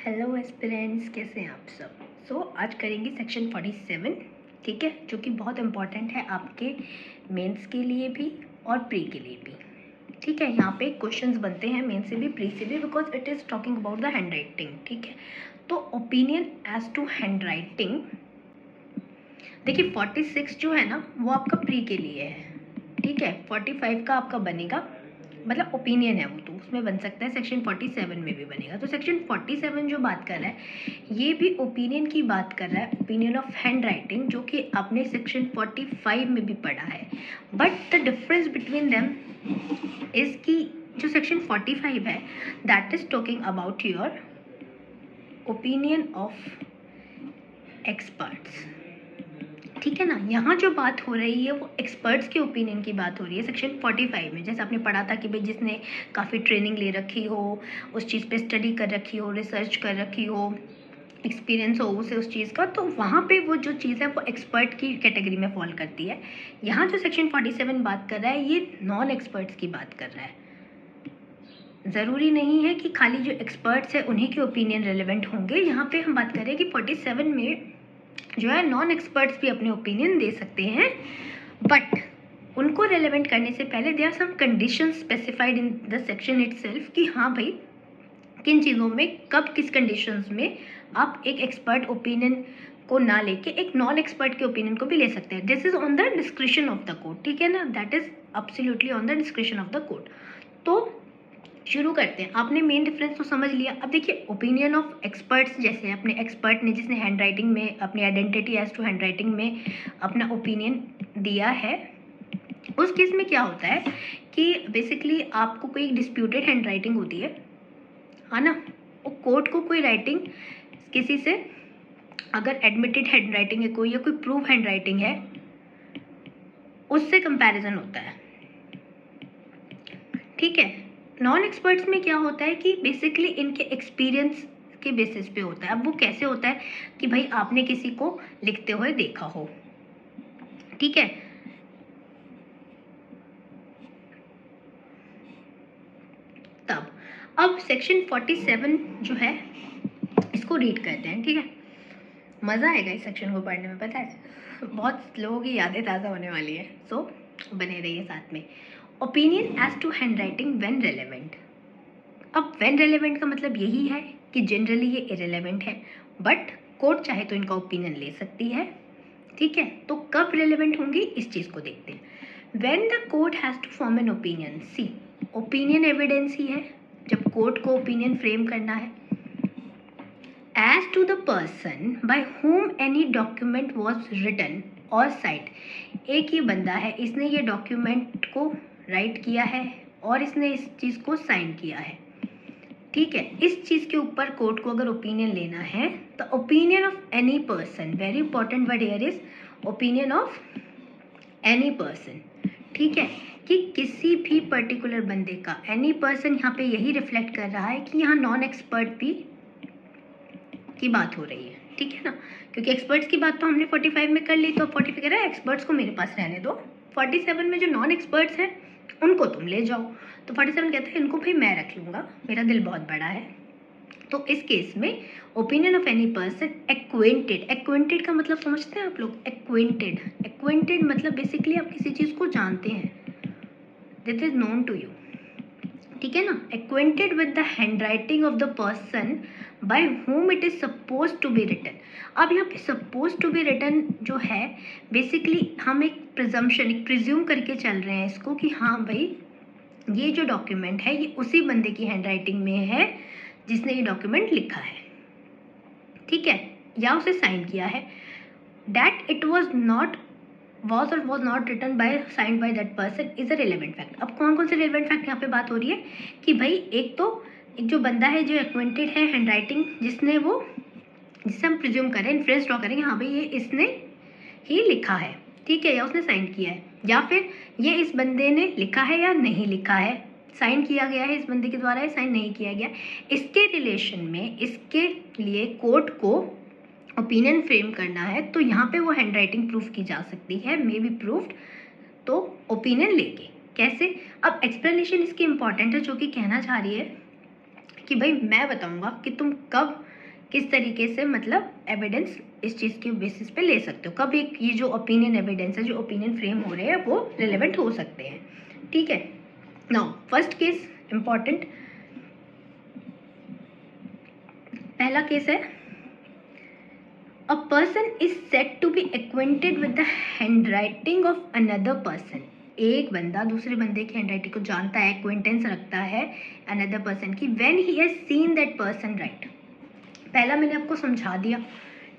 Hello aspirants, कैसे हैं आप सब। आज करेंगे सेक्शन 47, ठीक है, जो कि बहुत इम्पॉर्टेंट है आपके मेंस के लिए भी और प्री के लिए भी। ठीक है, यहाँ पे क्वेश्चंस बनते हैं मेन से भी प्री से भी, because it is talking about the hand writing. ठीक है, तो opinion as to hand writing, देखिए 46 जो है ना वो आपका प्री के लिए है। ठीक है, 45 का आपका बनेगा, मतलब ओपिनियन है वो, तो उसमें बन सकता है, सेक्शन 47 में भी बनेगा। तो सेक्शन 47 जो बात कर रहा है ये भी ओपिनियन की बात कर रहा है, ओपिनियन ऑफ हैंड राइटिंग, जो कि आपने सेक्शन 45 में भी पढ़ा है। But the difference between them is कि जो सेक्शन 45 है that is talking about your opinion of experts. ठीक है ना, यहाँ जो बात हो रही है वो एक्सपर्ट्स के ओपिनियन की बात हो रही है सेक्शन 45 में। जैसे आपने पढ़ा था कि भाई जिसने काफ़ी ट्रेनिंग ले रखी हो, उस चीज़ पे स्टडी कर रखी हो, रिसर्च कर रखी हो, एक्सपीरियंस हो उसे उस चीज़ का, तो वहाँ पे वो जो चीज़ है वो एक्सपर्ट की कैटेगरी में फॉल करती है। यहाँ जो सेक्शन 47 बात कर रहा है ये नॉन एक्सपर्ट्स की बात कर रहा है। ज़रूरी नहीं है कि खाली जो एक्सपर्ट्स है उन्हीं के ओपिनियन रेलिवेंट होंगे। यहाँ पे हम बात करें कि 47 में जो है नॉन एक्सपर्ट्स भी अपने ओपिनियन दे सकते हैं, बट उनको रेलेवेंट करने से पहले there are some conditions specified in the section itself कि हाँ भाई किन चीज़ों में कब किस कंडीशंस में आप एक एक्सपर्ट ओपिनियन को ना लेके एक नॉन एक्सपर्ट के ओपिनियन को भी ले सकते हैं। This is on the description of the court, ठीक है ना, that is absolutely on the description of the court. तो शुरू करते हैं। आपने मेन डिफरेंस तो समझ लिया। अब देखिए ओपिनियन ऑफ एक्सपर्ट्स, जैसे अपने एक्सपर्ट ने जिसने हैंड राइटिंग में अपनी identity as to hand writing में अपना ओपिनियन दिया है, उस केस में क्या होता है कि बेसिकली आपको कोई डिस्प्यूटेड हैंड राइटिंग होती है ना, वो कोर्ट को कोई राइटिंग किसी से अगर एडमिटेड हैंड राइटिंग है कोई या कोई प्रूफ हैंड राइटिंग है उससे कंपैरिजन होता है। ठीक है, नॉन एक्सपर्ट्स में क्या होता है कि बेसिकली इनके एक्सपीरियंस के बेसिस पे होता है। अब वो कैसे होता है कि भाई आपने किसी को लिखते हुए देखा हो, ठीक है, तब। अब सेक्शन 47 जो है इसको रीड करते हैं, ठीक है, मज़ा आएगा इस सेक्शन को पढ़ने में, पता है बहुत लोगों की यादें ताज़ा होने वाली है। सो बने रहिए साथ में। Opinion as to hand writing when relevant. अब व्हेन रेलेवेंट का मतलब यही है कि जनरली ये इरेलेवेंट है, बट कोर्ट चाहे तो इनका ओपिनियन ले सकती है। ठीक है, तो कब रेलेवेंट होंगी इस चीज़ को देखते हैं। When the court has to form an opinion, see opinion evidence ही है जब कोर्ट को ओपिनियन फ्रेम करना है। As to the person by whom any document was written और साइट, एक ही बंदा है, इसने ये डॉक्यूमेंट को राइट किया है और इसने इस चीज़ को साइन किया है। ठीक है, इस चीज़ के ऊपर कोर्ट को अगर ओपिनियन लेना है तो opinion of any person, very important word here is opinion of any person. ठीक है, कि किसी भी पर्टिकुलर बंदे का, एनी पर्सन यहाँ पे यही रिफ्लेक्ट कर रहा है कि यहाँ नॉन एक्सपर्ट भी की बात हो रही है। ठीक है ना, क्योंकि एक्सपर्ट्स की बात तो हमने 45 में कर ली, तो 45 कह रहा है एक्सपर्ट्स को मेरे पास रहने दो, 47 में जो नॉन एक्सपर्ट्स हैं उनको तुम ले जाओ। तो 47 कहता है इनको भाई मैं रख लूँगा, मेरा दिल बहुत बड़ा है। तो इस केस में opinion of any person acquainted, acquainted का मतलब समझते हैं आप लोग, एक्वेंटेड, एक्वेंटेड मतलब बेसिकली आप किसी चीज़ को जानते हैं, that is known to you. ठीक है ना, acquainted with the hand writing of the person by whom it is suppose to be written. अब यहाँ पे सपोज टू बी रिटन जो है बेसिकली हम एक प्रिजम्पशन, एक प्रिज्यूम करके चल रहे हैं इसको कि हाँ भाई ये जो डॉक्यूमेंट है ये उसी बंदे की हैंड राइटिंग में है जिसने ये डॉक्यूमेंट लिखा है, ठीक है, या उसे साइन किया है। That it was not was or was not written by signed by that person is a relevant fact। अब कौन कौन से relevant fact यहाँ पे बात हो रही है कि भाई एक तो एक जो बंदा है जो एक्वेंटेड है हैंड राइटिंग, जिसने वो, जिससे हम प्रिज्यूम करें, इन्फ्रेंस ड्रॉ करेंगे हाँ भाई ये इसने ही लिखा है, ठीक है, या उसने साइन किया है, या फिर ये इस बंदे ने लिखा है या नहीं लिखा है, साइन किया गया है इस बंदे के द्वारा या साइन नहीं किया गया, इसके रिलेशन में इसके लिए कोर्ट को ओपिनियन फ्रेम करना है, तो यहाँ पे वो हैंड राइटिंग प्रूफ की जा सकती है, मे बी प्रूफ्ड, तो ओपिनियन लेके कैसे। अब एक्सप्लेनेशन इसकी इंपॉर्टेंट है, जो कि कहना चाह रही है कि भाई मैं बताऊंगा कि तुम कब किस तरीके से मतलब एविडेंस इस चीज़ के बेसिस पे ले सकते हो, कब एक ये जो ओपिनियन एविडेंस है, जो ओपिनियन फ्रेम हो रहे हैं वो रिलेवेंट हो सकते हैं, ठीक है। नाउ फर्स्ट केस इंपॉर्टेंट, पहला केस है a person is said to be acquainted with the handwriting of another person. एक बंदा दूसरे बंदे की हैंडराइटिंग को जानता है, एक्वेंटेंस रखता है अनदर पर्सन की, when he has seen that person right. पहला मैंने आपको समझा दिया,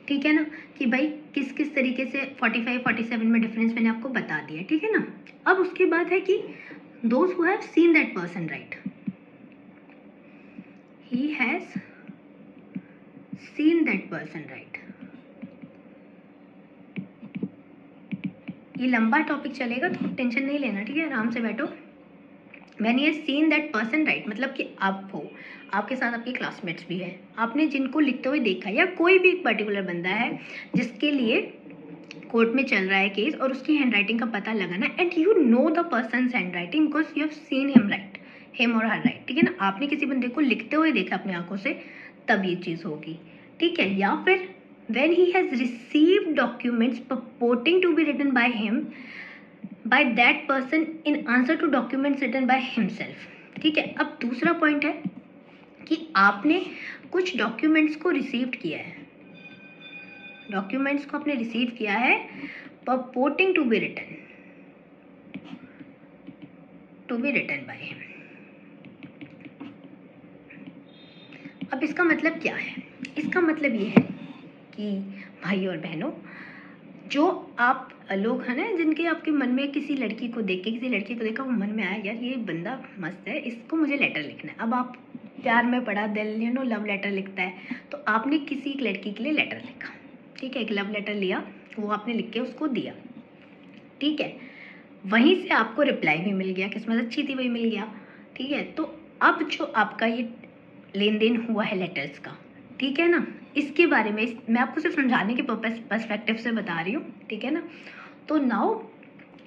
ठीक है ना, कि भाई किस किस तरीके से 45 47 में डिफरेंस मैंने आपको बता दिया, ठीक है ना। अब उसके बाद है कि those who have seen that person right, he has seen that person right. ये लंबा टॉपिक चलेगा तो टेंशन नहीं लेना, ठीक है, आराम से बैठो। When he has seen that person right मतलब कि आप हो, आपके साथ आपके क्लासमेट्स भी हैं, आपने जिनको लिखते हुए देखा, या कोई भी एक पर्टिकुलर बंदा है जिसके लिए कोर्ट में चल रहा है केस और उसकी हैंडराइटिंग का पता लगाना, and you know the persons handwriting because you have seen him right, him और हर राइट, ठीक है ना। आपने किसी बंदे को लिखते हुए देखा अपनी आंखों से, तब ये चीज़ होगी, ठीक है। या फिर when he has received documents purporting to be written by him by that person in answer to documents written by himself, ठीक है। अब दूसरा पॉइंट है कि आपने कुछ डॉक्यूमेंट्स को रिसीव्ड किया है, डॉक्यूमेंट्स को आपने रिसीव किया है purporting to be written by him। अब इसका मतलब क्या है? इसका मतलब ये है कि भाई और बहनों, जो आप लोग हैं ना जिनके आपके मन में किसी लड़की को देख के, किसी लड़की को देखा, वो मन में आया यार ये बंदा मस्त है, इसको मुझे लेटर लिखना है। अब आप प्यार में पड़ा दिल, यू नो, लव लेटर लिखता है, तो आपने किसी एक लड़की के लिए लेटर लिखा, ठीक है, एक लव लेटर लिया, वो आपने लिख के उसको दिया, ठीक है। वहीं से आपको रिप्लाई भी मिल गया, किस्मत अच्छी थी वही मिल गया, ठीक है। तो अब जो आपका ये लेन देन हुआ है लेटर्स का, ठीक है ना, इसके बारे में मैं आपको सिर्फ समझाने के पर्सपेक्टिव से बता रही हूँ, ठीक है ना। तो now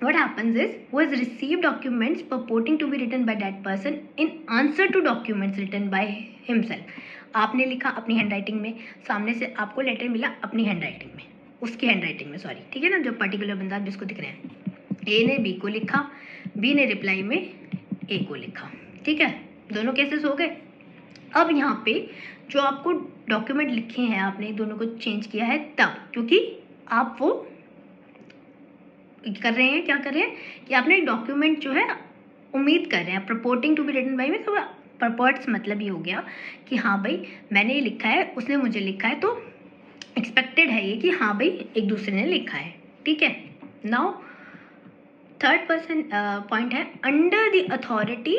what happens is who has received documents purporting to be written by that person in answer to documents written by himself। आपने लिखा अपनी हैंडराइटिंग में, सामने से आपको लेटर मिला अपनी हैंडराइटिंग में, उसकी हैंडराइटिंग में, सॉरी, ठीक है ना, जो पर्टिकुलर बंदा जिसको दिख रहे हैं, ए ने बी को लिखा, बी ने रिप्लाई में ए को लिखा, ठीक है, दोनों केसेस हो गए। अब यहाँ पे जो आपको डॉक्यूमेंट लिखे हैं, आपने दोनों को चेंज किया है तब, क्योंकि आप वो कर रहे हैं, क्या कर रहे हैं कि आपने डॉक्यूमेंट जो है उम्मीद कर रहे हैं, प्रपोर्टिंग टू बी रिटन बाय में, तो प्रपोर्ट्स मतलब ये हो गया कि हाँ भाई मैंने ये लिखा है, उसने मुझे लिखा है, तो एक्सपेक्टेड है ये कि हाँ भाई एक दूसरे ने लिखा है, ठीक है। नाउ थर्ड पर्सन पॉइंट है under the authority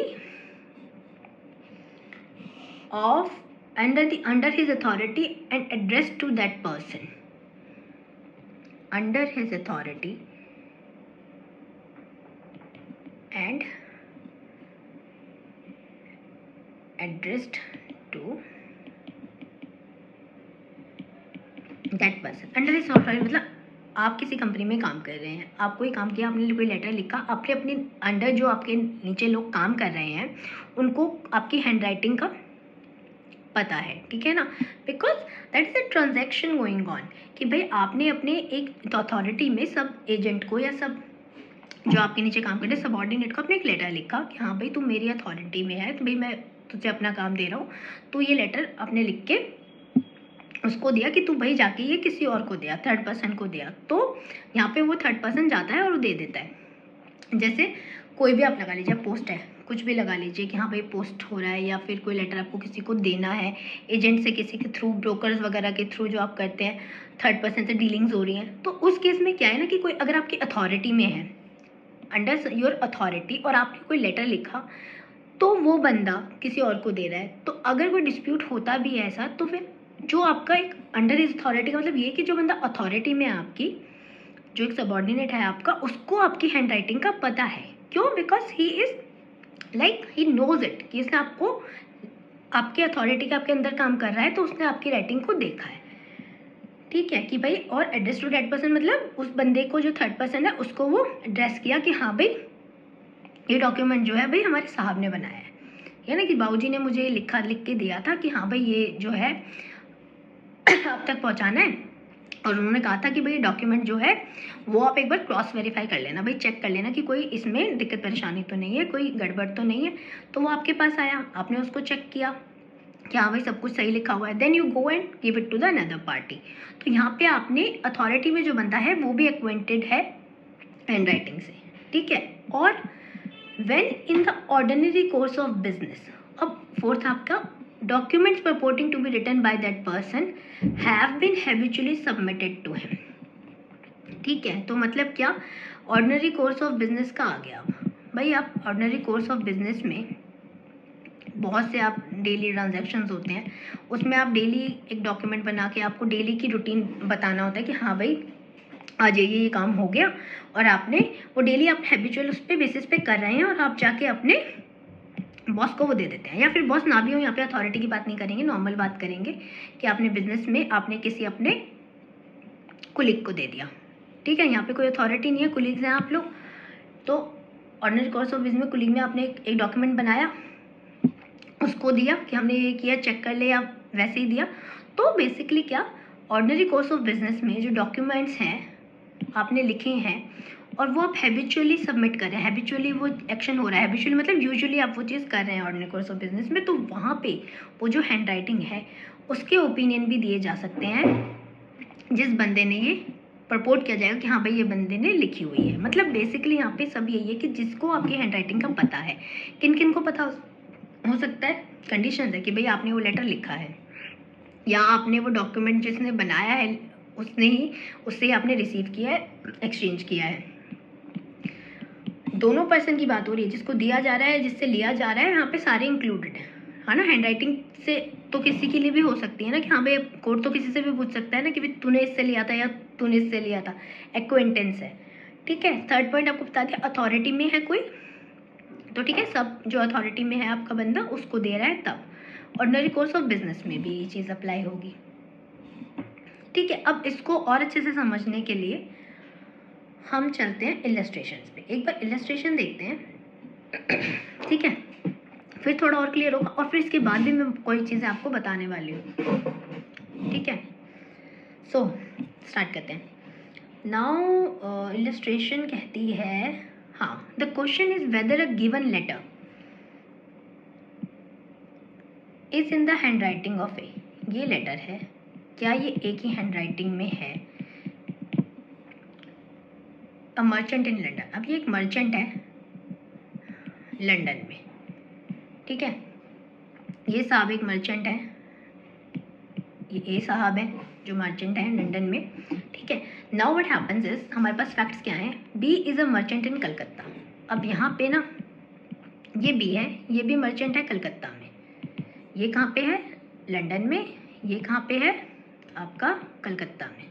of under his authority and addressed to that person, under his authority and addressed to that person। under his authority मतलब आप किसी कंपनी में काम कर रहे हैं, आपको ये काम किया, आपने कोई लेटर लिखा, आपने अपने अंडर जो आपके नीचे लोग काम कर रहे हैं उनको आपकी हैंडराइटिंग का पता है, ठीक है ना, because that is a transaction going on, कि भाई आपने अपने एक अथॉरिटी में सब एजेंट को या सब जो आपके नीचे काम कर रहे हैं सबऑर्डिनेट को आपने एक लेटर लिखा कि हाँ भाई तू मेरी अथॉरिटी में है, तो भाई मैं तुझे अपना काम दे रहा हूँ, तो ये लेटर आपने लिख के उसको दिया कि तू भाई जाके ये किसी और को दिया, थर्ड पर्सन को दिया, तो यहाँ पे वो थर्ड पर्सन जाता है और वो दे देता है। जैसे कोई भी आप लगा लीजिए, पोस्ट है, कुछ भी लगा लीजिए कि हाँ भाई पोस्ट हो रहा है, या फिर कोई लेटर आपको किसी को देना है, एजेंट से किसी के थ्रू, ब्रोकर्स वगैरह के थ्रू जो आप करते हैं, थर्ड पर्सन से डीलिंग्स हो रही हैं, तो उस केस में क्या है ना कि कोई अगर आपकी अथॉरिटी में है, अंडर योर अथॉरिटी, और आपने कोई लेटर लिखा तो वो बंदा किसी और को दे रहा है, तो अगर कोई डिस्प्यूट होता भी है ऐसा, तो फिर जो आपका एक अंडर इज अथॉरिटी का मतलब ये कि जो बंदा अथॉरिटी में है आपकी, जो एक सबऑर्डिनेट है आपका, उसको आपकी हैंडराइटिंग का पता है। क्यों? Because he is like he knows it, कि इसने आपको आपके अथॉरिटी के आपके अंदर काम कर रहा है, तो उसने आपकी राइटिंग को देखा है, ठीक है, कि भाई, और एड्रेस टू दैट पर्सन मतलब उस बंदे को जो थर्ड पर्सन है उसको वो एड्रेस किया कि हाँ भाई ये डॉक्यूमेंट जो है भाई हमारे साहब ने बनाया है, है ना, कि बाबूजी ने मुझे लिख के दिया था कि हाँ भाई ये जो है अब तक पहुँचाना है, और उन्होंने कहा था कि भाई डॉक्यूमेंट जो है वो आप एक बार क्रॉस वेरीफाई कर लेना, भाई चेक कर लेना कि कोई इसमें दिक्कत परेशानी तो नहीं है, कोई गड़बड़ तो नहीं है। तो वो आपके पास आया, आपने उसको चेक किया कि हाँ भाई सब कुछ सही लिखा हुआ है, then you go and give it to the another party. तो यहाँ पे आपने अथॉरिटी में जो बंदा है वो भी एक्वेंटेड है हैंड राइटिंग से, ठीक है। और when in the ordinary course of business, अब फोर्थ आपका documents purporting to be written by that person have been habitually submitted to him, ठीक है। तो मतलब क्या, ऑर्डिनरी कोर्स ऑफ बिजनेस का आ गया। भाई आप ऑर्डिनरी कोर्स ऑफ बिजनेस में बहुत से आप डेली ट्रांजैक्शंस होते हैं, उसमें आप डेली एक डॉक्यूमेंट बना के आपको डेली की रूटीन बताना होता है कि हाँ भाई आज ये काम हो गया, और आपने वो डेली आप हैबिचुअल उस पर बेसिस पे कर रहे हैं, और आप जाके अपने बॉस को वो दे देते हैं, या फिर बॉस ना भी हो, यहाँ पे अथॉरिटी की बात नहीं करेंगे, नॉर्मल बात करेंगे कि आपने बिजनेस में आपने किसी अपने कुलीग को दे दिया, ठीक है। यहाँ पे कोई अथॉरिटी नहीं है, कुलीग्स हैं आप लोग। तो ऑर्डिनरी कोर्स ऑफ बिजनेस में कुलीग में आपने एक डॉक्यूमेंट बनाया, उसको दिया कि हमने ये किया, चेक कर ले, या वैसे ही दिया। तो बेसिकली क्या, ऑर्डिनरी कोर्स ऑफ बिजनेस में जो डॉक्यूमेंट्स हैं आपने लिखे हैं और वो आप हैबिचुअली सबमिट कर रहे हैं, हैबिचुअली वो एक्शन हो रहा है, हैबिचुअली मतलब यूजुअली आप वो चीज़ कर रहे हैं ऑर्डिनरी कोर्स ऑफ बिजनेस में, तो वहाँ पे वो जो हैंड राइटिंग है उसके ओपिनियन भी दिए जा सकते हैं जिस बंदे ने ये प्रपोर्ट किया जाएगा कि हाँ भाई ये बंदे ने लिखी हुई है। मतलब बेसिकली यहाँ पे सब यही है कि जिसको आपकी हैंड राइटिंग का पता है, किन किन को पता हो सकता है, कंडीशन है कि भाई आपने वो लेटर लिखा है, या आपने वो डॉक्यूमेंट जिसने बनाया है उससे आपने रिसीव किया है, एक्सचेंज किया है। दोनों पर्सन की बात हो रही है, जिसको दिया जा रहा है, जिससे लिया जा रहा है, यहाँ पे सारे इंक्लूडेड है ना। हैंड राइटिंग से तो किसी के लिए भी हो सकती है ना कि हाँ भाई कोर्ट तो किसी से भी पूछ सकता है ना कि भाई तूने इससे लिया था या तूने इससे लिया था, एक्वेंटेंस है, ठीक है। थर्ड पॉइंट आपको बता दिया, अथॉरिटी में है कोई, तो ठीक है, सब जो अथॉरिटी में है आपका बंदा उसको दे रहा है, तब ऑर्डिनरी कोर्स ऑफ बिजनेस में भी ये चीज़ अप्लाई होगी, ठीक है। अब इसको और अच्छे से समझने के लिए हम चलते हैं इलस्ट्रेशंस पे, एक बार इलस्ट्रेशन देखते हैं, ठीक है, फिर थोड़ा और क्लियर होगा, और फिर इसके बाद भी मैं कोई चीज़ें आपको बताने वाली हूँ, ठीक है। सो स्टार्ट करते हैं। नाउ इलस्ट्रेशन कहती है, हाँ, the question is whether a given letter is in the hand writing of A, ये लेटर है, क्या ये एक ही हैंड राइटिंग में है, अ मर्चेंट इन लंडन। अब ये एक मर्चेंट है लंदन में, ठीक है, ये साहब एक मर्चेंट है, ये ए साहब है जो मर्चेंट है लंदन में, ठीक है। नाउ व्हाट हैपेंस इज, हमारे पास फैक्ट्स क्या हैं, B is a merchant in Calcutta. अब यहाँ पे ना ये बी है, ये भी मर्चेंट है कलकत्ता में, ये कहाँ पे है, लंदन में, ये कहाँ पे है आपका कलकत्ता में,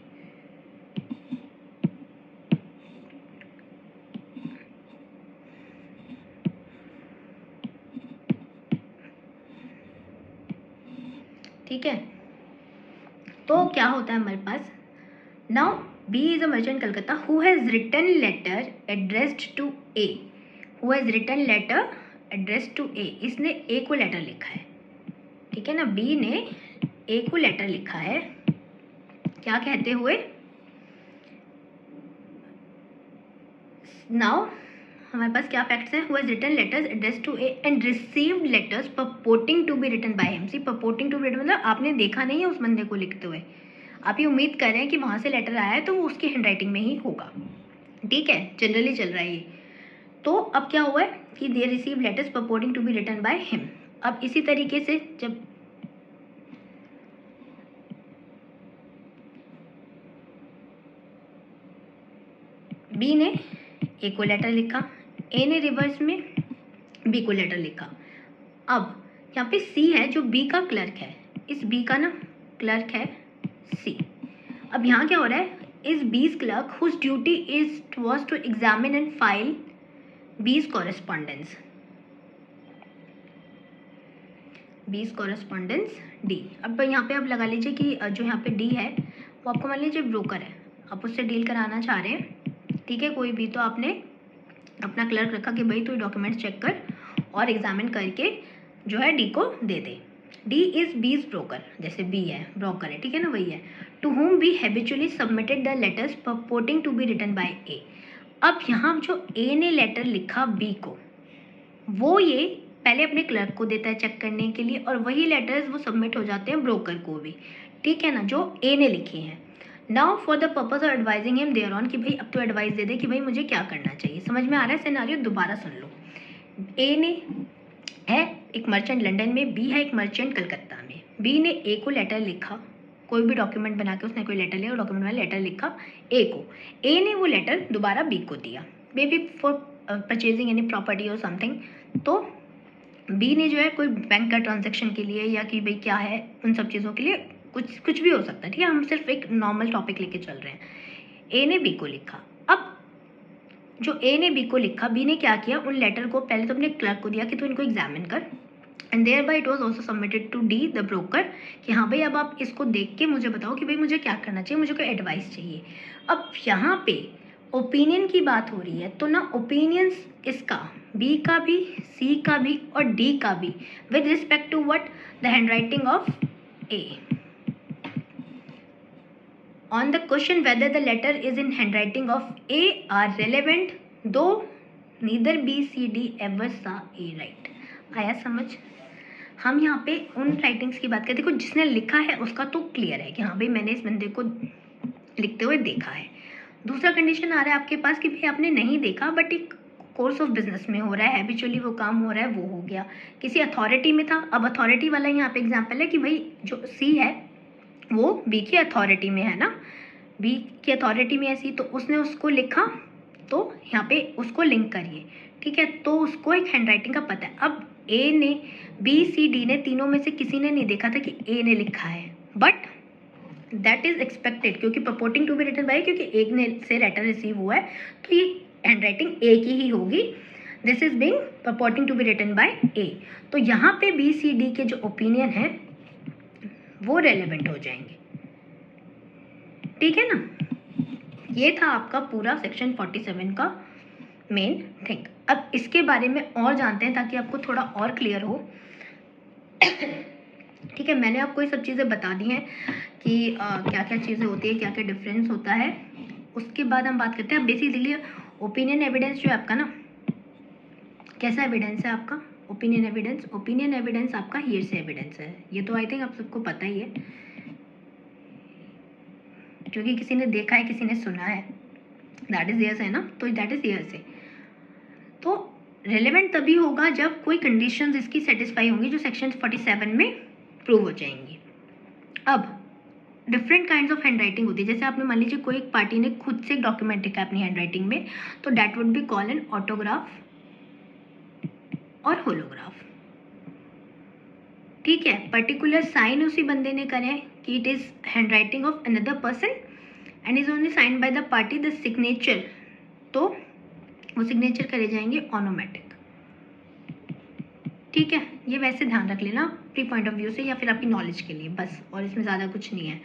ठीक है। तो क्या होता है हमारे पास, now B is a merchant Calcutta who has written letter addressed to A, who has written letter addressed to A, इसने ए को लेटर लिखा है, ठीक है ना, बी ने ए को लेटर लिखा है, क्या कहते हुए, नाउ हमारे पास क्या फैक्ट्स हैं, who has written letters addressed to A and received letters पurporting to be written by him. See purporting to be written मतलब आपने देखा नहीं है उस बंदे को लिखते हुए, आप ये उम्मीद कर रहे हैं कि वहाँ से लेटर आया है तो वो उसकी हैंड राइटिंग में ही होगा, ठीक है, जनरली चल रहा है ये। तो अब क्या हुआ है कि they receive letters purporting to be written by him. अब इसी तरीके से जब बी ने ए को लेटर लिखा, ए ने रिवर्स में बी को लेटर लिखा। अब यहाँ पे सी है जो बी का क्लर्क है, इस बी का ना क्लर्क है सी। अब यहाँ क्या हो रहा है, is B's clerk whose duty is was to examine and file B's correspondence, B's correspondence D. अब यहाँ पे आप लगा लीजिए कि जो यहाँ पे डी है वो आपको मान लीजिए ब्रोकर है, आप उससे डील कराना चाह रहे हैं, ठीक है, कोई भी, तो आपने अपना क्लर्क रखा कि भाई तू डॉक्यूमेंट्स चेक कर और एग्जामिन करके जो है डी को दे दे। डी इज बीज ब्रोकर, जैसे बी है ब्रोकर है, ठीक है ना, वही है। To whom B habitually submitted the letters purporting to be written by A. अब यहाँ जो ए ने लेटर लिखा बी को, वो ये पहले अपने क्लर्क को देता है चेक करने के लिए, और वही लेटर्स वो सबमिट हो जाते हैं ब्रोकर को भी, ठीक है ना, जो ए ने लिखे हैं। Now for the purpose of advising him thereon, कि भाई अब तो एडवाइस दे दे कि भाई मुझे क्या करना चाहिए। समझ में आ रहा है सिनेरियो? दोबारा सुन लो। ए ने है एक मर्चेंट लंदन में, बी है एक मर्चेंट कलकत्ता में। बी ने ए को लेटर लिखा, कोई भी डॉक्यूमेंट बना के उसने कोई लेटर लिया, डॉक्यूमेंट में लेटर लिखा ए को, ए ने वो लेटर दोबारा बी को दिया, may be for purchasing any property और समथिंग। तो बी ने जो है कोई बैंक का ट्रांजेक्शन के लिए या कि भाई क्या है उन सब चीज़ों के लिए, कुछ भी हो सकता है, ठीक है, हम सिर्फ एक नॉर्मल टॉपिक लेके चल रहे हैं। ए ने बी को लिखा। अब जो ए ने बी को लिखा, बी ने क्या किया, उन लेटर को पहले तो अपने क्लर्क को दिया कि तू इनको एग्जामिन कर, and thereby it was also submitted to D the broker, कि हाँ भाई अब आप इसको देख के मुझे बताओ कि भाई मुझे क्या करना चाहिए, मुझे कोई एडवाइस चाहिए। अब यहाँ पे ओपिनियन की बात हो रही है, तो ना ओपिनियंस इसका बी का भी, सी का भी और डी का भी with respect to what, the handwriting of A. On the question whether the letter is in handwriting of A are relevant, though neither B, C, D ever saw A write। आया समझ? हम यहाँ पे उन writings की बात करते हैं, देखो जिसने लिखा है उसका तो क्लियर है कि हाँ भाई मैंने इस बंदे को लिखते हुए देखा है। दूसरा कंडीशन आ रहा है आपके पास कि भाई आपने नहीं देखा, बट एक कोर्स ऑफ बिजनेस में हो रहा है, हैबिचुअली वो काम हो रहा है, वो हो गया। किसी अथॉरिटी में था, अब अथॉरिटी वाला यहाँ पे एग्जाम्पल है कि भाई जो सी है वो बी की अथॉरिटी में है ना, बी की अथॉरिटी में ऐसी, तो उसने उसको लिखा, तो यहाँ पे उसको लिंक करिए, ठीक है, तो उसको एक हैंडराइटिंग का पता है। अब ए ने, बी, सी, डी ने, तीनों में से किसी ने नहीं देखा था कि ए ने लिखा है, बट दैट इज एक्सपेक्टेड, क्योंकि परपोर्टिंग टू बी रिटन बाय, क्योंकि एक ने से लेटर रिसीव हुआ है तो ये हैंडराइटिंग ए की ही होगी। This is being purporting to be written by A. तो यहाँ पे बी, सी, डी के जो ओपिनियन है वो रेलेवेंट हो जाएंगे, ठीक है ना। ये था आपका पूरा सेक्शन 47 का मेन थिंग। अब इसके बारे में और जानते हैं ताकि आपको थोड़ा और क्लियर हो। ठीक है, मैंने आपको ये सब चीज़ें बता दी हैं कि क्या क्या चीज़ें होती है, क्या क्या डिफरेंस होता है। उसके बाद हम बात करते हैं बेसिकली ओपिनियन एविडेंस जो है आपका ना, कैसा एविडेंस है आपका ओपिनियन एविडेंस। ओपिनियन एविडेंस आपका हियरसे एविडेंस है, ये तो आई थिंक आप सबको पता ही है, क्योंकि किसी ने देखा है, किसी ने सुना है, दैट इज हियरसे है ना, तो दैट इज हियरसे। तो रेलेवेंट तभी होगा जब कोई कंडीशंस इसकी सेटिस्फाई होंगी जो सेक्शन 47 में प्रूव हो जाएंगी। अब different kinds of hand writing होती है, जैसे आपने मान लीजिए कोई एक पार्टी ने खुद से एक डॉक्यूमेंट लिखा है अपनी हैंड राइटिंग में, तो that would be call an autograph और होलोग्राफ, ठीक है। पर्टिकुलर साइन उसी बंदे ने करे कि it is hand writing of another person and is only signed by the party, the signature, तो वो सिग्नेचर करे जाएंगे ऑनोमेटिक, ठीक है। ये वैसे ध्यान रख लेना प्री पॉइंट ऑफ व्यू से या फिर आपकी नॉलेज के लिए बस, और इसमें ज़्यादा कुछ नहीं है।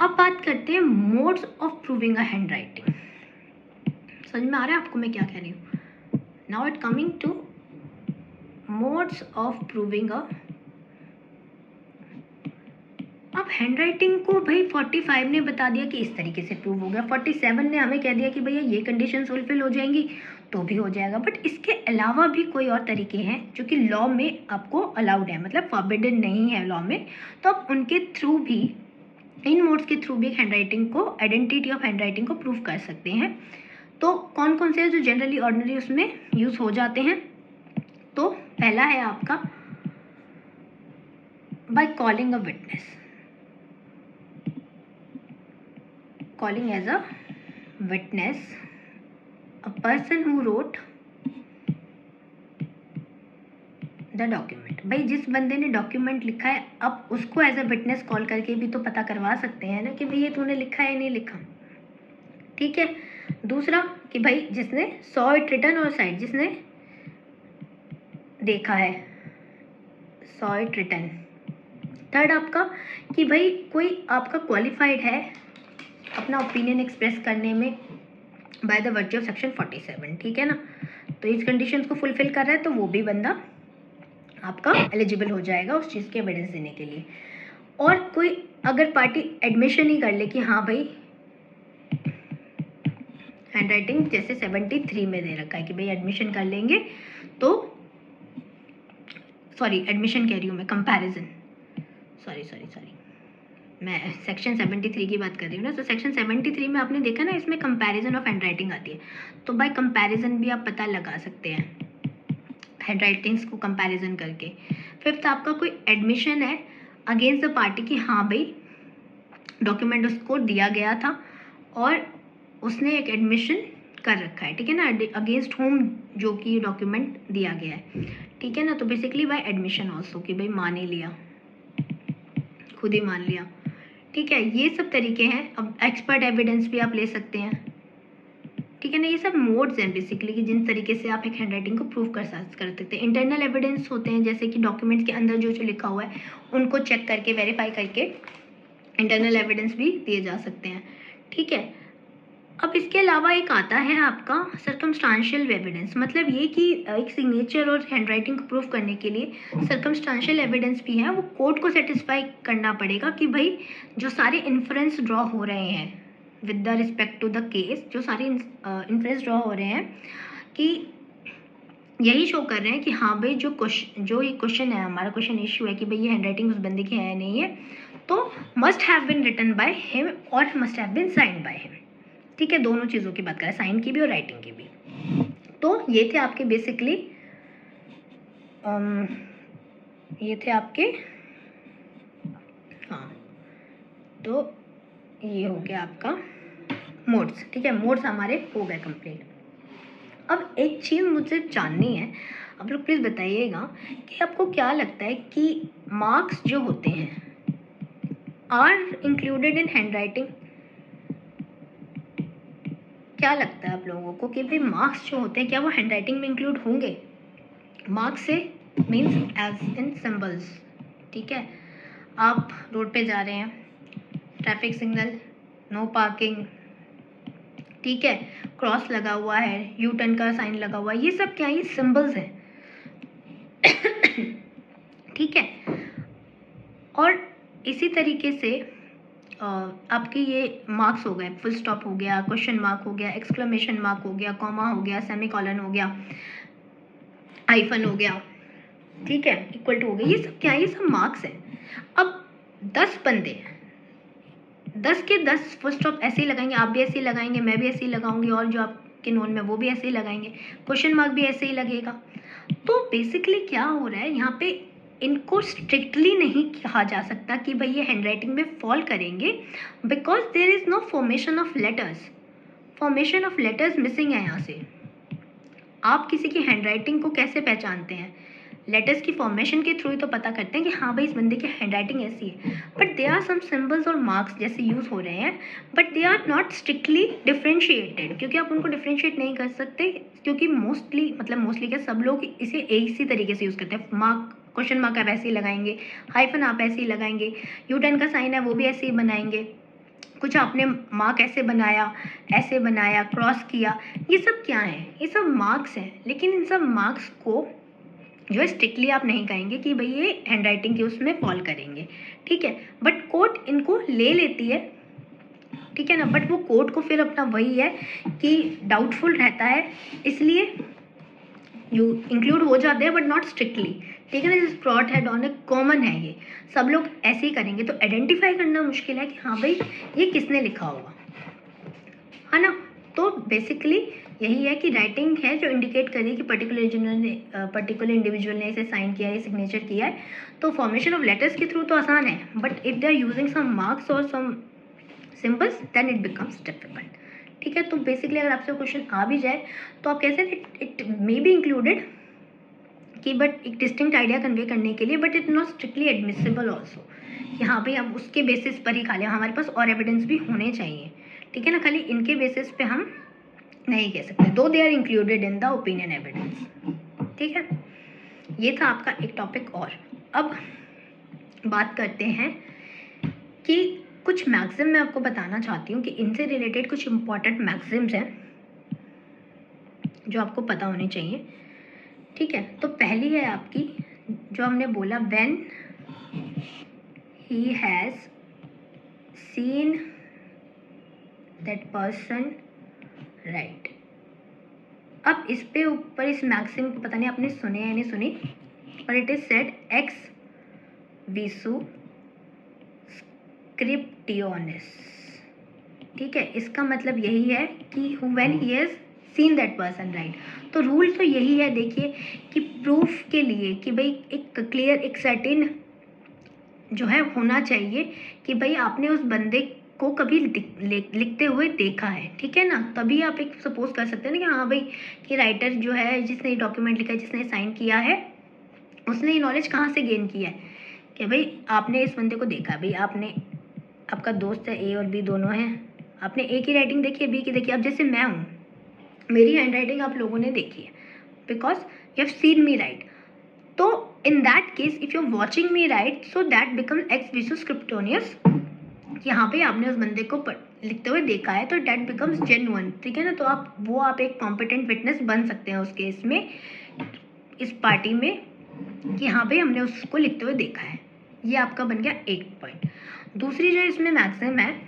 अब बात करते हैं modes of proving a hand writing. समझ में आ रहा है आपको मैं क्या कह रही हूँ? Now it coming to modes of proving a, अब हैंड राइटिंग को भाई 45 ने बता दिया कि इस तरीके से प्रूव हो गया, 47 ने हमें कह दिया कि भैया ये कंडीशन फुलफिल हो जाएंगी तो भी हो जाएगा, बट इसके अलावा भी कोई और तरीके हैं जो कि लॉ में आपको अलाउड है, मतलब फॉरबिडन नहीं है लॉ में, तो आप उनके थ्रू भी, इन मोड्स के थ्रू भी हैंड राइटिंग को, आइडेंटिटी ऑफ हैंड राइटिंग को प्रूव कर सकते हैं। तो कौन कौन से हैं जो जनरली ऑर्डिनरी उसमें यूज़ हो जाते हैं? तो पहला है आपका by calling a witness, calling as a witness a person who wrote the document। भाई जिस बंदे ने डॉक्यूमेंट लिखा है, अब उसको एज अ विटनेस कॉल करके भी तो पता करवा सकते हैं ना कि भाई ये तूने लिखा है नहीं लिखा, ठीक है। दूसरा कि भाई जिसने सॉ इट रिटन और साइड, जिसने देखा है, सॉ इट रिटन। थर्ड आपका कि भाई कोई आपका क्वालिफाइड है अपना ओपिनियन एक्सप्रेस करने में by the virtue of section 47, ठीक है ना। तो इस कंडीशंस को फुलफिल कर रहा है तो वो भी बंदा आपका एलिजिबल हो जाएगा उस चीज़ के एविडेंस देने के लिए। और कोई अगर पार्टी एडमिशन ही कर ले कि हाँ भाई हैंडराइटिंग जैसे 73 में दे रखा है कि भाई एडमिशन कर लेंगे, तो सॉरी एडमिशन कह रही हूँ मैं, कंपैरिजन, सॉरी मैं सेक्शन 73 की बात कर रही हूँ ना। तो सेक्शन 73 में आपने देखा ना, इसमें कंपैरिजन ऑफ हैंडराइटिंग आती है, तो बाय कंपैरिजन भी आप पता लगा सकते हैं हैंडराइटिंग्स को कंपैरिजन करके। फिफ्थ आपका कोई एडमिशन है अगेंस्ट द पार्टी कि हाँ भाई डॉक्यूमेंट उसको दिया गया था और उसने एक एडमिशन कर रखा है, ठीक है ना, अगेंस्ट होम जो कि डॉक्यूमेंट दिया गया है, ठीक है ना। तो बेसिकली बाय एडमिशन ऑल्सो कि भाई मान ही लिया, खुद ही मान लिया, ठीक है। ये सब तरीके हैं। अब एक्सपर्ट एविडेंस भी आप ले सकते हैं, ठीक है ना। ये सब मोड्स हैं बेसिकली कि जिन तरीके से आप एक हैंडराइटिंग को प्रूव कर सकते हैं। इंटरनल एविडेंस होते हैं जैसे कि डॉक्यूमेंट्स के अंदर जो लिखा हुआ है उनको चेक करके वेरीफाई करके इंटरनल एविडेंस भी दिए जा सकते हैं, ठीक है। अब इसके अलावा एक आता है आपका सर्कमस्टांशियल एविडेंस, मतलब ये कि एक सिग्नेचर और हैंडराइटिंग को प्रूव करने के लिए सर्कमस्टांशियल एविडेंस भी है, वो कोर्ट को सेटिस्फाई करना पड़ेगा कि भाई जो सारे इन्फ्रेंस ड्रॉ हो रहे हैं with the respect to the case, जो सारे इन्फ्रेंस ड्रॉ हो रहे हैं कि यही शो कर रहे हैं कि हाँ भाई जो ये क्वेश्चन है, हमारा क्वेश्चन इश्यू है कि भाई ये हैंडराइटिंग उस बंदे की है नहीं है, तो must have been written by him और must have been signed by him, ठीक है। दोनों चीज़ों की बात करें, साइन की भी और राइटिंग की भी। तो ये थे आपके बेसिकली ये थे आपके, हाँ, तो ये हो गया आपका मोड्स, ठीक है। मोड्स हमारे हो गए कंप्लीट। अब एक चीज़ मुझे जाननी है, आप लोग प्लीज़ बताइएगा कि आपको क्या लगता है कि मार्क्स जो होते हैं आर इंक्लूडेड इन हैंडराइटिंग। क्या लगता है आप लोगों को कि भाई मार्क्स जो होते हैं क्या वो हैंडराइटिंग में इंक्लूड होंगे? मार्क्स से मीन्स एज इन सिंबल्स, ठीक है। आप रोड पे जा रहे हैं, ट्रैफिक सिग्नल, नो पार्किंग, ठीक है, क्रॉस लगा हुआ है, यू टर्न का साइन लगा हुआ है, ये सब क्या, ये सिंबल्स हैं, ठीक है। और इसी तरीके से आपके ये मार्क्स हो गए, फुल स्टॉप हो गया, क्वेश्चन मार्क हो गया, एक्सक्लेमेशन मार्क हो गया, कॉमा हो गया, सेमीकोलन हो गया, हाइफन हो गया, ठीक है, इक्वल टू हो गया, ये सब क्या है, ये सब मार्क्स हैं। अब 10 बंदे 10 के 10 फुल स्टॉप ऐसे ही लगाएंगे, आप भी ऐसे ही लगाएंगे, मैं भी ऐसे ही लगाऊंगी, और जो आपके नोन में वो भी ऐसे ही लगाएंगे, क्वेश्चन मार्क भी ऐसे ही लगेगा। तो बेसिकली क्या हो रहा है यहाँ पे, इनको स्ट्रिक्टली नहीं कहा जा सकता कि भाई ये हैंडराइटिंग में फॉल करेंगे, because there is no formation of letters, formation of letters missing है यहाँ से। आप किसी की हैंडराइटिंग को कैसे पहचानते हैं? लेटर्स की फॉर्मेशन के थ्रू ही तो पता करते हैं कि हाँ भाई इस बंदे की हैंडराइटिंग ऐसी है। But they are some symbols और मार्क्स जैसे यूज़ हो रहे हैं, but they are not strictly differentiated, क्योंकि आप उनको डिफ्रेंशिएट नहीं कर सकते, क्योंकि मोस्टली क्या सब लोग इसे इसी तरीके से यूज़ करते हैं। मार्क, क्वेश्चन मार्क आप ऐसे ही लगाएंगे, हाइफन आप ऐसे ही लगाएंगे, यू टर्न का साइन है वो भी ऐसे ही बनाएंगे, कुछ आपने मार्क ऐसे बनाया, क्रॉस किया, ये सब क्या है, ये सब मार्क्स हैं। लेकिन इन सब मार्क्स को जो है स्ट्रिक्टली आप नहीं कहेंगे कि भाई ये हैंडराइटिंग के उसमें फॉल करेंगे, ठीक है। बट कोर्ट इनको ले लेती है, ठीक है ना। बट वो कोर्ट को फिर अपना वही है कि डाउटफुल रहता है, इसलिए यू इंक्लूड हो जाते हैं बट नॉट स्ट्रिक्टली, ठीक है ना। जैसे फ्रॉड हेड ऑन कॉमन है, ये सब लोग ऐसे ही करेंगे, तो आइडेंटिफाई करना मुश्किल है कि हाँ भाई ये किसने लिखा होगा, है ना। तो बेसिकली यही है कि राइटिंग है जो इंडिकेट करे कि पर्टिकुलर इंडिविजुअल ने इसे साइन किया है, सिग्नेचर किया है। तो फॉर्मेशन ऑफ लेटर्स के थ्रू तो आसान है, but if they are using some marks और some symbols then it becomes difficult, ठीक है। तो बेसिकली अगर आपसे क्वेश्चन आ भी जाए तो आप कैसे, इट मे बी इंक्लूडेड कि बट एक डिस्टिंक्ट आइडिया कन्वे करने के लिए, but it not strictly admissible also कि हाँ भाई हम उसके बेसिस पर ही खा लें, हमारे पास और एविडेंस भी होने चाहिए, ठीक है ना। खाली इनके बेसिस पे हम नहीं कह सकते, though they are included in the opinion evidence, ठीक है। ये था आपका एक टॉपिक। और अब बात करते हैं कि कुछ मैक्सिम मैं आपको बताना चाहती हूँ कि इनसे रिलेटेड कुछ इंपॉर्टेंट मैक्सिम्स हैं जो आपको पता होनी चाहिए, ठीक है। तो पहली है आपकी जो हमने बोला when he has seen that person right. अब इस पे ऊपर इस मैक्सिम को पता नहीं आपने सुने या नहीं सुनी, और it is said x Visu स्क्रिप्टियोनिस। ठीक है, इसका मतलब यही है कि when he has seen that person right. तो रूल तो यही है, देखिए कि प्रूफ के लिए कि भाई एक क्लियर एक सर्टेन जो है होना चाहिए कि भाई आपने उस बंदे को कभी लिखते हुए देखा है, ठीक है ना, तभी आप एक सपोज कर सकते हैं ना कि हाँ भाई कि राइटर जो है जिसने डॉक्यूमेंट लिखा है, जिसने साइन किया है, उसने ये नॉलेज कहाँ से गेन किया है कि भाई आपने इस बंदे को देखा, भाई आपने, आपका दोस्त है ए और बी दोनों हैं, आपने ए की राइटिंग देखी है, बी की देखी है। अब जैसे मैं हूँ, मेरी हैंड राइटिंग आप लोगों ने देखी है because you have seen me right. तो in that case if you are watching me right, so that become ex visu scriptionis. यहाँ पे आपने उस बंदे को लिखते हुए देखा है, तो डेट बिकम्स जेन्युइन, ठीक है ना। तो आप एक कॉम्पिटेंट विटनेस बन सकते हैं उस केस में, इस पार्टी में, कि हाँ भाई हमने उसको लिखते हुए देखा है। ये आपका बन गया एक पॉइंट। दूसरी जो इसमें मैक्सिम है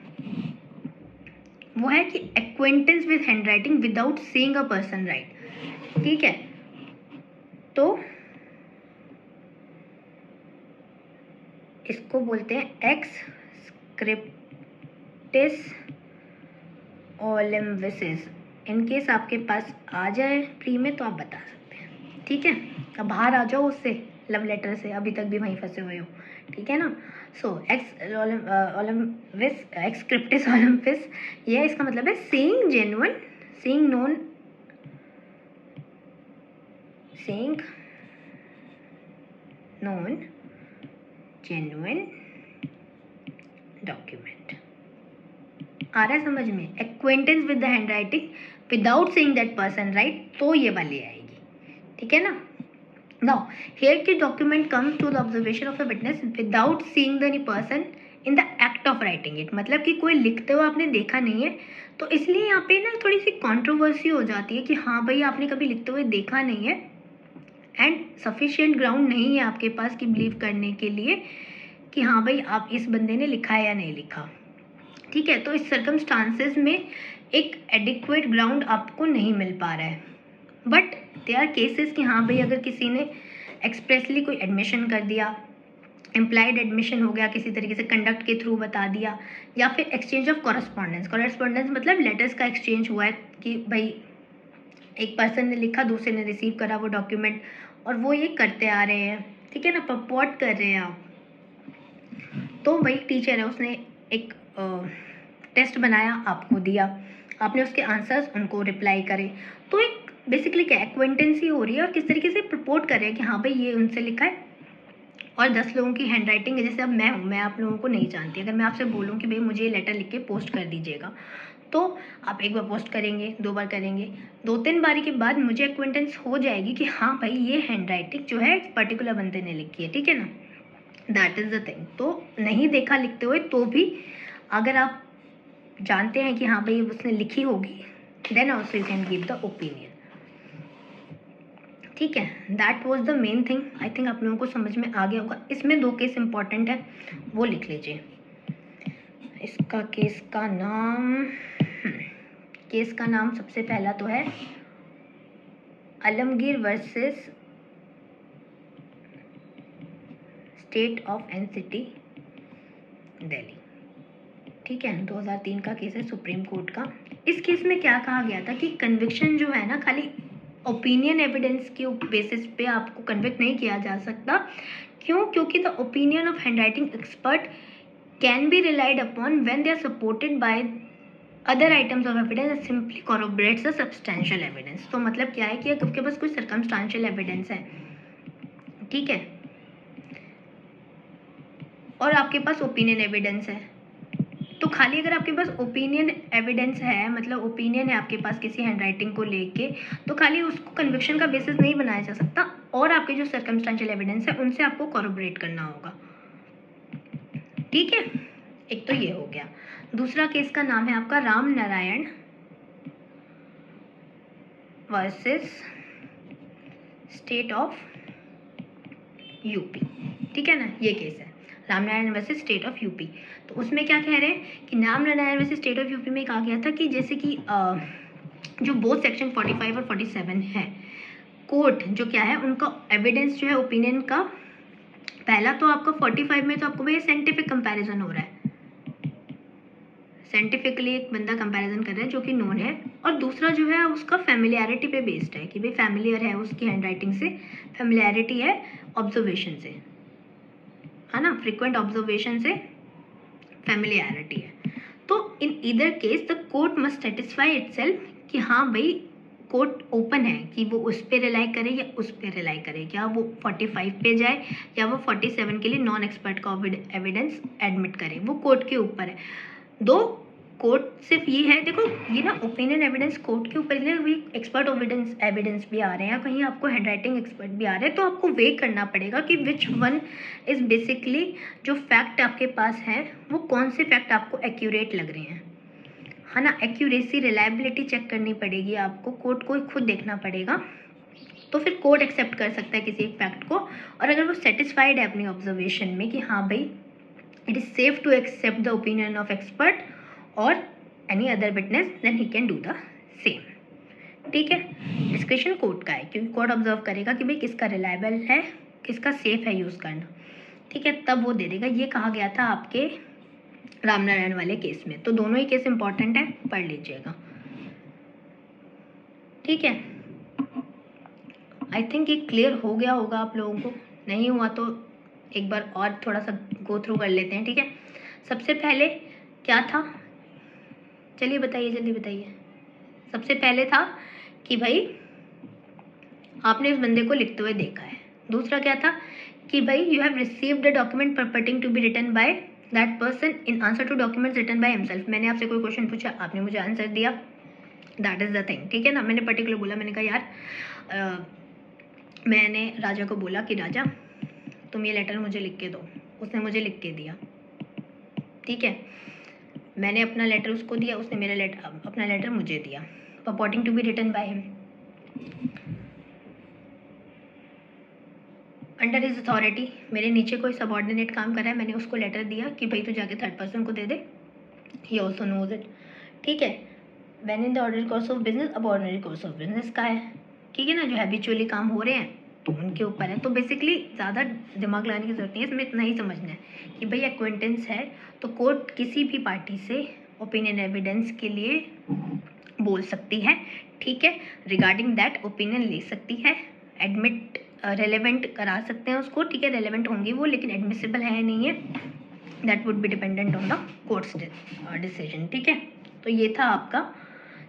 वो है कि acquaintance with hand writing without seeing a person right. ठीक है, तो इसको बोलते हैं एक्स स्क्रिप्टिस ओलिम्विसिस। इन केस आपके पास आ जाए प्री में तो आप बता सकते हैं, ठीक है। अब बाहर आ जाओ उससे, लव लेटर से, अभी तक भी वहीं फंसे हुए हो, ठीक है ना। सो एक्स ओलिम्विस, एक्स स्क्रिप्टिस ओलिम्विस, ये इसका मतलब है seeing genuine, seeing known, seeing known genuine document. आ रहा है समझ में? Acquaintance with the hand writing without seeing that person right, तो ये वाली आएगी, ठीक है ना। नाउ हियर की document comes to the observation of a witness without seeing the any person in the act of writing it. मतलब कि कोई लिखते हुए आपने देखा नहीं है, तो इसलिए यहाँ पे ना थोड़ी सी कॉन्ट्रोवर्सी हो जाती है कि हाँ भाई आपने कभी लिखते हुए देखा नहीं है एंड सफिशिएंट ग्राउंड नहीं है आपके पास कि बिलीव करने के लिए कि हाँ भाई आप इस बंदे ने लिखा है या नहीं लिखा, ठीक है। तो इस सर्कमस्टांसेस में एक एडिक्वेट ग्राउंड आपको नहीं मिल पा रहा है, बट दे आर केसेस कि हाँ भाई अगर किसी ने एक्सप्रेसली कोई एडमिशन कर दिया, इम्प्लाइड एडमिशन हो गया, किसी तरीके से कंडक्ट के थ्रू बता दिया, या फिर एक्सचेंज ऑफ कॉरेस्पॉन्डेंस। कॉरेस्पॉन्डेंस मतलब लेटर्स का एक्सचेंज हुआ है कि भाई एक पर्सन ने लिखा, दूसरे ने रिसीव करा वो डॉक्यूमेंट, और वो ये करते आ रहे हैं, ठीक है ना, परपोर्ट कर रहे हैं आप। तो भाई टीचर है, उसने एक टेस्ट बनाया, आपको दिया, आपने उसके आंसर्स उनको रिप्लाई करे, तो एक बेसिकली क्या एक्वेंटेंसी हो रही है और किस तरीके से प्रपोर्ट कर रहे हैं कि हाँ भाई ये उनसे लिखा है। और 10 लोगों की हैंड राइटिंग है, जैसे अब मैं हूँ, मैं आप लोगों को नहीं जानती, अगर मैं आपसे बोलूँ कि भाई मुझे ये लेटर लिख के पोस्ट कर दीजिएगा, तो आप एक बार पोस्ट करेंगे, 2 बार करेंगे, 2-3 बारी के बाद मुझे एक्वेंटेंस हो जाएगी कि हाँ भाई ये हैंड राइटिंग जो है एक पर्टिकुलर बंदे ने लिखी है, ठीक है ना। That is the thing. तो नहीं देखा लिखते हुए तो भी अगर आप जानते हैं कि हाँ भाई उसने लिखी होगी, then also you can give the opinion, ठीक है। That was the main thing. I think आप लोगों को समझ में आ गया होगा। इसमें 2 केस इंपॉर्टेंट है, वो लिख लीजिए। इसका केस का नाम सबसे पहला तो है Alamgir versus state of and city Delhi, ठीक है। 2003 का केस है सुप्रीम कोर्ट का। इस केस में क्या कहा गया था कि कन्विक्शन जो है ना, खाली ओपिनियन एविडेंस के बेसिस पे आपको कन्विक्ट नहीं किया जा सकता। क्यों? क्योंकि the opinion of hand writing expert can be relied upon when they are supported by other items of evidence simply corroborates the substantial evidence. तो मतलब क्या है कि अगर आपके पास कोई सर्कमस्टांशियल एविडेंस है, ठीक है, और आपके पास ओपिनियन एविडेंस है, तो खाली अगर आपके पास ओपिनियन एविडेंस है, मतलब ओपिनियन है आपके पास किसी हैंड राइटिंग को लेके, तो खाली उसको कन्विक्शन का बेसिस नहीं बनाया जा सकता, और आपके जो सर्कमस्टेंशियल एविडेंस है उनसे आपको कॉरोबरेट करना होगा, ठीक है। एक तो ये हो गया। दूसरा केस का नाम है आपका Ram Narayan versus state of UP, ठीक है ना, ये केस है Ramnarayan versus state of UP. तो उसमें क्या कह रहे हैं कि Ramnarayan versus state of UP में कहा गया था कि जैसे कि जो बोथ सेक्शन 45 और 47 है, कोर्ट जो क्या है उनका एविडेंस जो है ओपिनियन का, पहला तो आपका 45 में तो आपको भाई साइंटिफिक कंपैरिजन हो रहा है, साइंटिफिकली एक बंदा कंपैरिजन कर रहा है जो कि नोन है, और दूसरा जो है उसका फैमिलियरिटी पे बेस्ड है कि भाई फैमिलियर है उसकी हैंडराइटिंग से, फैमिलियरिटी है ऑब्जर्वेशन से, है ना, फ्रिक्वेंट ऑब्जर्वेशन से फैमिलियरिटी है। तो in either case the court must satisfy itself कि हाँ भाई कोर्ट ओपन है कि वो उस पर रिलाई करे या उस पर रिलाई करे, क्या वो 45 पे जाए या वो 47 के लिए नॉन एक्सपर्ट का एविडेंस एडमिट करे, वो कोर्ट के ऊपर है। दो कोर्ट सिर्फ ये है, देखो ये ना ओपिनियन एविडेंस कोर्ट के ऊपर भी एक्सपर्ट एविडेंस भी आ रहे हैं, कहीं आपको हैंडराइटिंग एक्सपर्ट भी आ रहे हैं, तो आपको वे करना पड़ेगा कि विच वन इज़ बेसिकली जो फैक्ट आपके पास है वो कौन से फैक्ट आपको एक्यूरेट लग रहे हैं, है ना। एक्यूरेसी रिलायबिलिटी चेक करनी पड़ेगी आपको, कोर्ट को खुद देखना पड़ेगा, तो फिर कोर्ट एक्सेप्ट कर सकता है किसी एक फैक्ट को, और अगर वो सेटिस्फाइड है अपनी ऑब्जर्वेशन में कि हाँ भाई it is safe to accept the opinion of expert or any other witness, then he can do the same, ठीक है। डिस्क्रिप्शन कोर्ट का है क्योंकि कोर्ट ऑब्जर्व करेगा कि भाई किसका रिलायबल है, किसका सेफ है यूज़ करना, ठीक है, तब वो दे देगा। ये कहा गया था आपके रामनारायण वाले केस में, तो दोनों ही केस इंपॉर्टेंट है, पढ़ लीजिएगा, ठीक है। आई थिंक ये क्लियर हो गया होगा आप लोगों को, नहीं हुआ तो एक बार और थोड़ा सा गो थ्रू कर लेते हैं, ठीक है। सबसे पहले क्या था, चलिए बताइए, जल्दी बताइए। सबसे पहले था कि भाई आपने उस बंदे को लिखते हुए देखा है। दूसरा क्या था कि भाई you have received a document purporting to be written by that person in answer to documents written by himself. मैंने आपसे कोई क्वेश्चन पूछा, आपने मुझे आंसर दिया, दैट इज़ द थिंग, ठीक है ना। मैंने पर्टिकुलर बोला, मैंने कहा यार मैंने राजा को बोला कि राजा तुम ये लेटर मुझे लिख के दो, उसने मुझे लिख के दिया, ठीक है। मैंने अपना लेटर उसको दिया, उसने मेरा अपना लेटर मुझे दिया, purporting to be written by him under his authority. मेरे नीचे कोई सबऑर्डिनेट काम कर रहा है, मैंने उसको लेटर दिया कि भाई तू जाके थर्ड पर्सन को दे दे, ही ऑल्सो नोज इट, ठीक है। When in the ordinary course of business, अब ऑर्डनरी कोर्स ऑफ बिजनेस का है, ठीक है ना, जो हैबिचुअली काम हो रहे हैं तो उनके ऊपर है। तो बेसिकली ज़्यादा दिमाग लगाने की जरूरत नहीं है, इसमें इतना ही समझना है कि भाई एक्वेंटेंस है तो कोर्ट किसी भी पार्टी से ओपिनियन एविडेंस के लिए बोल सकती है, ठीक है। रिगार्डिंग दैट ओपिनियन ले सकती है, एडमिट रेलेवेंट करा सकते हैं उसको, ठीक है, रेलेवेंट होंगी वो, लेकिन एडमिसिबल है नहीं है, that would be dependent on the courts decision, ठीक है। तो ये था आपका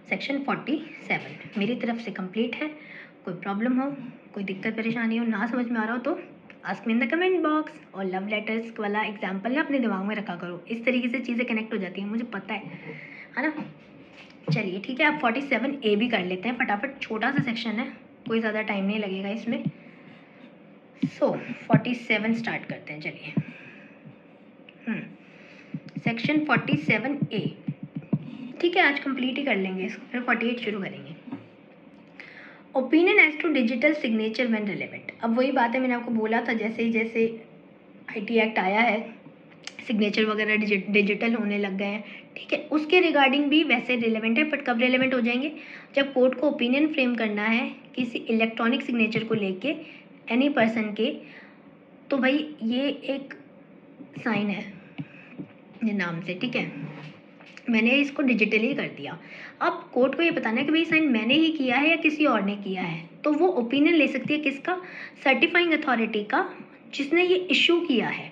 सेक्शन 47 मेरी तरफ से कंप्लीट है। कोई प्रॉब्लम हो, कोई दिक्कत परेशानी हो, ना समझ में आ रहा हो तो ask me in the comment box. और लव लेटर्स वाला एग्जाम्पल ना अपने दिमाग में रखा करो, इस तरीके से चीज़ें कनेक्ट हो जाती हैं, मुझे पता है ना। चलिए ठीक है, आप 47A भी कर लेते हैं फटाफट, छोटा सा सेक्शन है, कोई ज़्यादा टाइम नहीं लगेगा इसमें। सो 47 स्टार्ट करते हैं, चलिए। सेक्शन 47A, ठीक है, आज कंप्लीट ही कर लेंगे इसको, फिर 48 शुरू करेंगे। Opinion as to digital signature when relevant. अब वही बात है, मैंने आपको बोला था जैसे जैसे IT एक्ट आया है, सिग्नेचर वगैरह डिजिटल होने लग गए हैं, ठीक है, उसके रिगार्डिंग भी वैसे रिलेवेंट है, बट कब रिलेवेंट हो जाएंगे, जब कोर्ट को ओपिनियन फ्रेम करना है किसी इलेक्ट्रॉनिक सिग्नेचर को लेके एनी पर्सन के, तो भाई ये एक साइन है ये नाम से, ठीक है, मैंने इसको डिजिटली कर दिया। अब कोर्ट को ये बताना है कि भाई साइन मैंने ही किया है या किसी और ने किया है, तो वो ओपिनियन ले सकती है किसका, सर्टिफाइंग अथॉरिटी का, जिसने ये इशू किया है,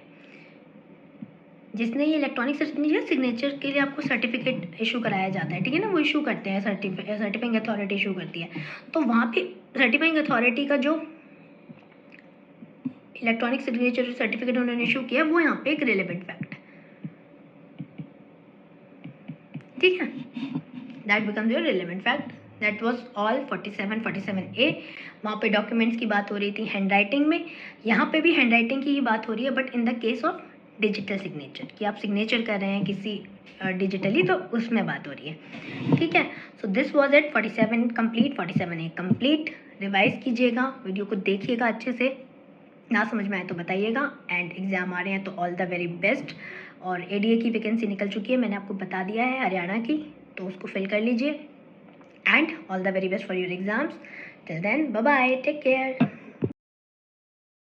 जिसने ये इलेक्ट्रॉनिक सिग्नेचर के लिए आपको सर्टिफिकेट इशू कराया जाता है, ठीक है ना, वो इशू करते हैं, सर्टिफाइंग अथॉरिटी इशू करती है। तो वहाँ पे सर्टिफाइंग अथॉरिटी का जो इलेक्ट्रॉनिक सिग्नेचर सर्टिफिकेट उन्होंने इशू किया वो यहाँ पे एक रिलेवेंट फैक्ट है, ठीक है, that becomes your relevant fact. That was all 47A। वहाँ पे डॉक्यूमेंट्स की बात हो रही थी हैंड राइटिंग में, यहाँ पे भी हैंड राइटिंग की ही बात हो रही है, but in the case of digital signature, कि आप सिग्नेचर कर रहे हैं किसी डिजिटली, तो उसमें बात हो रही है, ठीक है। So this was at 47 complete, 47A complete. Revise कीजिएगा, वीडियो को देखिएगा अच्छे से, ना समझ में आए तो बताइएगा। एंड एग्ज़ाम आ रहे हैं तो ऑल द वेरी बेस्ट। और एडीए की वैकेंसी निकल चुकी है, मैंने आपको बता दिया है हरियाणा की, तो उसको फिल कर लीजिए। And all the very best for your exams. Till then bye bye, take care.